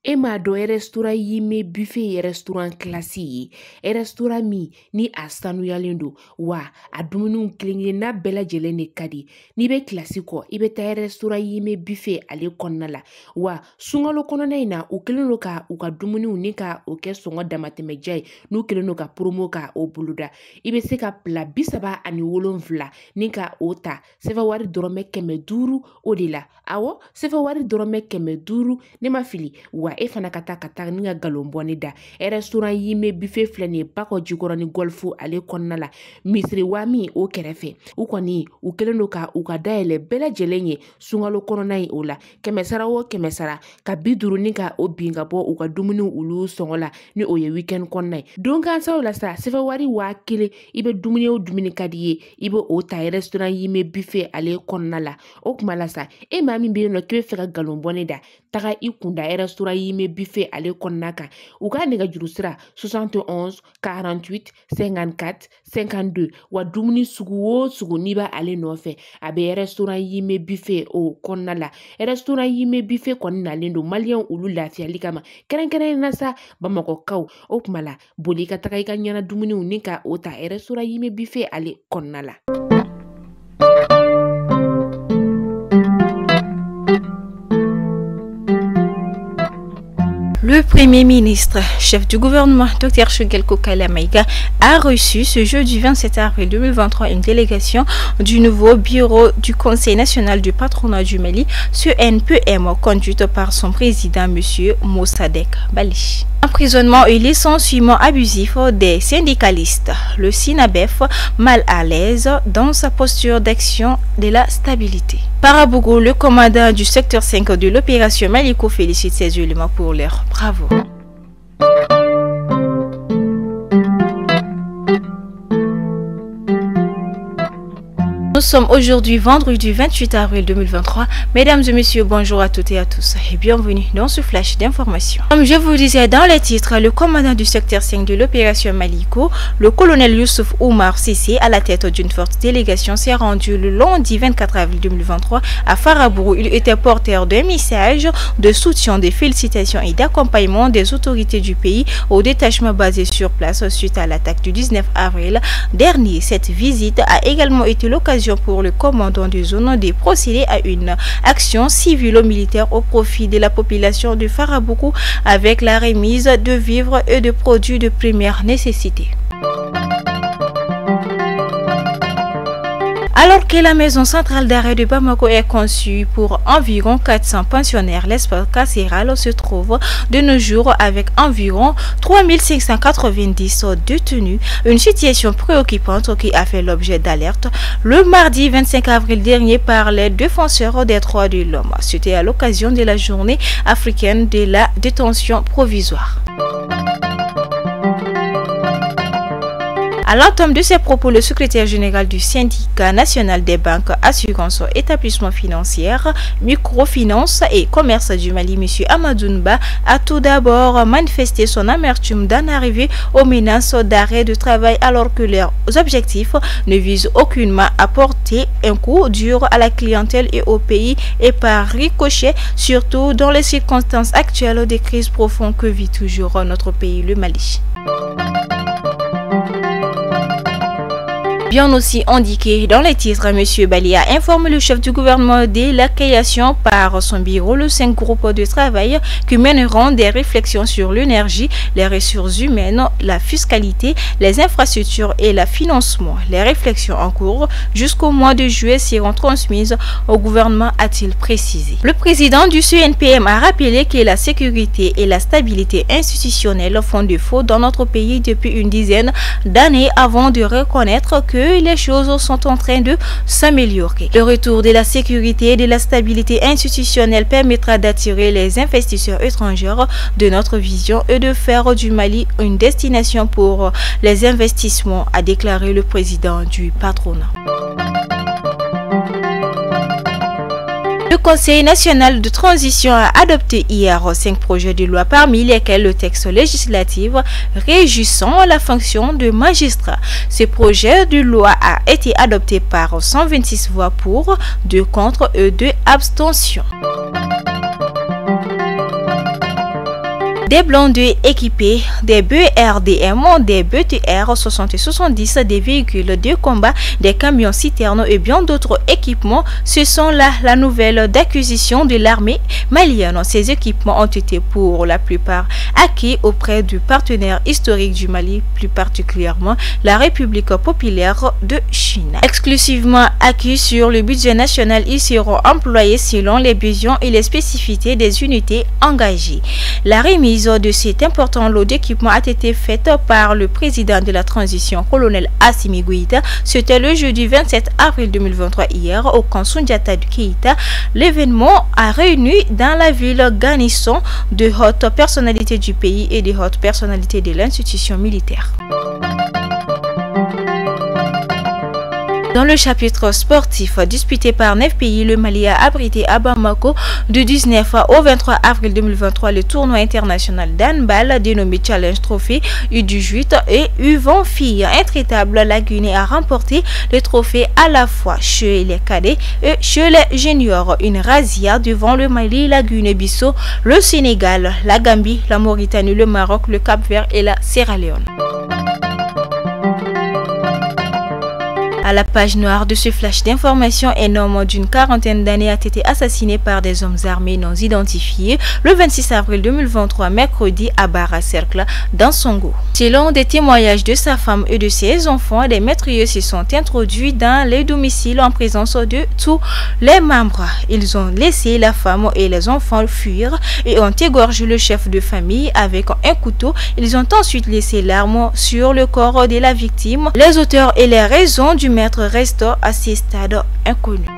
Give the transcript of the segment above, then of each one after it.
Ema do restaurant yime buffet restaurant classique restaurant ni astanu yalendo wa adumunu klinge na bela jelene kadi ni be classico ibe ta restaurant yime buffet ale konnala wa sungalo konona ina ukileno ka ukadumunu nika oke songo damateme jay nu kileno ka promo ka o buluda ibe se ka pla bisaba ani wolonvla nika ota sefa wari dorome keme duru odila awo sefa wari dorome keme duru ne ma fili wa e fana kata ni ga galomboni da restaurant yime buffet flene bako jikoro ni golfu ale konnala misri wami o kerefe u koni u keleno ka u ka daele bela jelenye sungalo kononai ola kemesara wo kemesara ka biduru ni ka o binga bo u ka dumuni ulu songola ni o ye weekend konnai donc an sawla sa sefa wari wa kile ibe dumuni o dumuni kadiye ibe o ta restaurant yime buffet ale konnala o kumala sa e mami be no kebe feka galomboni da taga ikunda restaurant yime buffet ale konnaka u ka nega jurusira 71 48 54 52 wa dumuni sugu niba ale nofe abe restaurant yime buffet o konnala restaurant yime buffet konna lendo malien ulu lafiya likama keren na sa bamako kaw o kumala boli ka taga ka nyana dumuni unika o ta restaurant yime buffet ale konnala. Le Premier ministre, chef du gouvernement, Dr Choguel Kokala Maïga, a reçu ce jeudi 27 avril 2023 une délégation du nouveau bureau du Conseil national du patronat du Mali, CNPM, conduite par son président, M. Mossadegh Bali. Emprisonnement et licenciement abusif des syndicalistes. Le SINABEF, mal à l'aise dans sa posture d'action de la stabilité. Parabougou, le commandant du secteur 5 de l'opération Maliko, félicite ses éléments pour leur bravo. Nous sommes aujourd'hui vendredi 28 avril 2023. Mesdames et messieurs, bonjour à toutes et à tous et bienvenue dans ce flash d'information. Comme je vous disais dans les titres, le commandant du secteur 5 de l'opération Maliko, le colonel Youssouf Oumar Sissé, à la tête d'une forte délégation, s'est rendu le lundi 24 avril 2023 à Farabourou. Il était porteur d'un message de soutien, de félicitations et d'accompagnement des autorités du pays au détachement basé sur place suite à l'attaque du 19 avril dernier. Cette visite a également été l'occasion pour le commandant de zone de procéder à une action civilo-militaire au profit de la population de Farabougou avec la remise de vivres et de produits de première nécessité. Alors que la maison centrale d'arrêt de Bamako est conçue pour environ 400 pensionnaires, l'espace carcéral se trouve de nos jours avec environ 3590 détenus, une situation préoccupante qui a fait l'objet d'alerte le mardi 25 avril dernier par les défenseurs des droits de l'homme. C'était à l'occasion de la journée africaine de la détention provisoire. À l'entame de ses propos, le secrétaire général du syndicat national des banques, assurances, établissements financiers, microfinance et commerce du Mali, M. Amadounba, a tout d'abord manifesté son amertume d'en arriver aux menaces d'arrêt de travail alors que leurs objectifs ne visent aucunement à porter un coup dur à la clientèle et au pays et par ricochet, surtout dans les circonstances actuelles des crises profondes que vit toujours notre pays, le Mali. Bien aussi indiqué dans les titres, M. Bali a informé le chef du gouvernement de la création par son bureau le 5 groupes de travail qui mèneront des réflexions sur l'énergie, les ressources humaines, la fiscalité, les infrastructures et le financement. Les réflexions en cours jusqu'au mois de juillet seront transmises au gouvernement, a-t-il précisé. Le président du CNPM a rappelé que la sécurité et la stabilité institutionnelle font défaut dans notre pays depuis une dizaine d'années avant de reconnaître que les choses sont en train de s'améliorer. Le retour de la sécurité et de la stabilité institutionnelle permettra d'attirer les investisseurs étrangers de notre vision et de faire du Mali une destination pour les investissements, a déclaré le président du patronat. Le Conseil national de transition a adopté hier 5 projets de loi, parmi lesquels le texte législatif régissant la fonction de magistrat. Ce projet de loi a été adopté par 126 voix pour, 2 contre et 2 abstentions. des blindés équipés, des BRDM, des BTR 60 et 70, des véhicules de combat, des camions citernes et bien d'autres équipements. Ce sont là la nouvelle d'acquisition de l'armée malienne. Ces équipements ont été pour la plupart acquis auprès du partenaire historique du Mali, plus particulièrement la République populaire de Chine. Exclusivement acquis sur le budget national, ils seront employés selon les besoins et les spécificités des unités engagées. La remise de cet important lot d'équipements a été faite par le président de la transition, colonel Assimi Goïta. C'était le jeudi 27 avril 2023 hier au camp Soundiata du Keïta. L'événement a réuni dans la villeGanisson de hautes personnalités du pays et de hautes personnalités de l'institution militaire. Dans le chapitre sportif disputé par 9 pays, le Mali a abrité à Bamako du 19 au 23 avril 2023 le tournoi international d'handball dénommé Challenge Trophy U18 et U20 filles. Intraitable, la Guinée a remporté le trophée à la fois chez les cadets et chez les juniors. Une razzia devant le Mali, la Guinée-Bissau, le Sénégal, la Gambie, la Mauritanie, le Maroc, le Cap-Vert et la Sierra Leone. À la page noire de ce flash d'information, un homme d'une quarantaine d'années a été assassiné par des hommes armés non identifiés le 26 avril 2023, mercredi, à Bara Cercle, dans Songo. Selon des témoignages de sa femme et de ses enfants, des meurtriers se sont introduits dans les domiciles en présence de tous les membres. Ils ont laissé la femme et les enfants fuir et ont égorgé le chef de famille avec un couteau. Ils ont ensuite laissé l'arme sur le corps de la victime. Les auteurs et les raisons du meurtre restent à ce stade inconnus.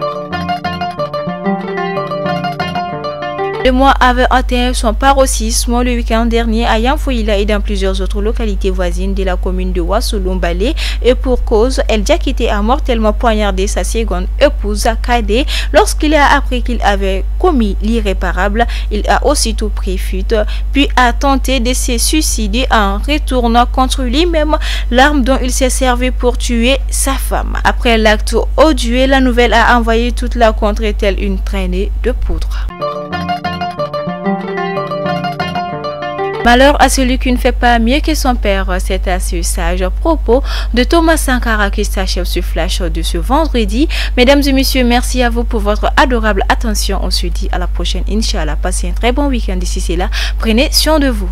Le mois avait atteint son paroxysme le week-end dernier à Yanfouila et dans plusieurs autres localités voisines de la commune de Wassoulou-Balé, et pour cause, El Diakité a mortellement poignardé sa seconde épouse Kadé. Lorsqu'il a appris qu'il avait commis l'irréparable, il a aussitôt pris fuite puis a tenté de se suicider en retournant contre lui-même l'arme dont il s'est servi pour tuer sa femme. Après l'acte odieux, la nouvelle a envoyé toute la contrée telle une traînée de poudre. Malheur à celui qui ne fait pas mieux que son père. C'est à ce sage propos de Thomas Sankara qui s'achève ce flash de ce vendredi. Mesdames et messieurs, merci à vous pour votre adorable attention. On se dit à la prochaine, Inch'Allah. Passez un très bon week-end d'ici là. Prenez soin de vous.